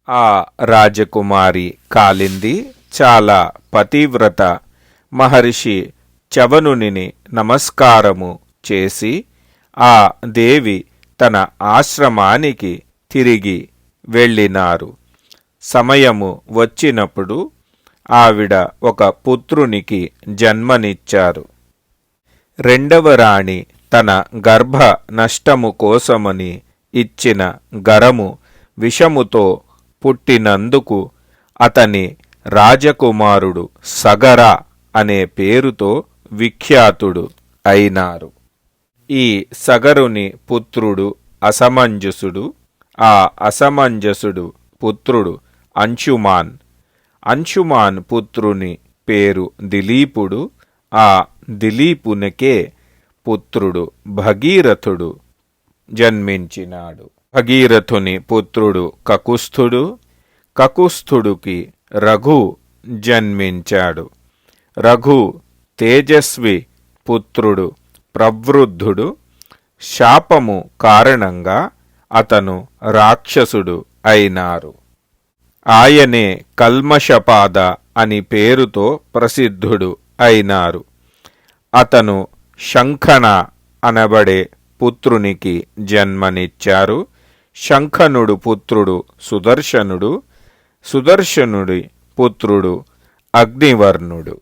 ఆ రాజకుమారి కాలింది చాలా పతివ్రత. మహర్షి చవనుని నమస్కారము చేసి ఆ దేవి తన ఆశ్రమానికి తిరిగి వెళ్ళినారు. సమయము వచ్చినప్పుడు ఆవిడ ఒక పుత్రునికి జన్మనిచ్చారు. రెండవ రాణి తన గర్భ నష్టము కోసమని ఇచ్చిన గరము విషముతో పుట్టినందుకు అతని రాజకుమారుడు సగర అనే పేరుతో విఖ్యాతుడు అయినారు. ఈ సగరుని పుత్రుడు అసమంజసుడు. ఆ అసమంజసుడు పుత్రుడు అంశుమాన్. అంశుమాన్ పుత్రుని పేరు దిలీపుడు. ఆ దిలీపునికే పుత్రుడు భగీరథుడు జన్మించినాడు. భగీరథుని పుత్రుడు కకుస్థుడు. కకుస్థుడికి రఘు జన్మించాడు. రఘు తేజస్వి పుత్రుడు ప్రవృద్ధుడు. శాపము కారణంగా అతను రాక్షసుడు అయినారు. ఆయనే కల్మషపాద అని పేరుతో ప్రసిద్ధుడు అయినారు. అతను శంఖన అనబడే పుత్రునికి జన్మనిచ్చారు. శంఖనుడు పుత్రుడు సుదర్శనుడు. సుదర్శనుడి పుత్రుడు అగ్నివర్ణుడు.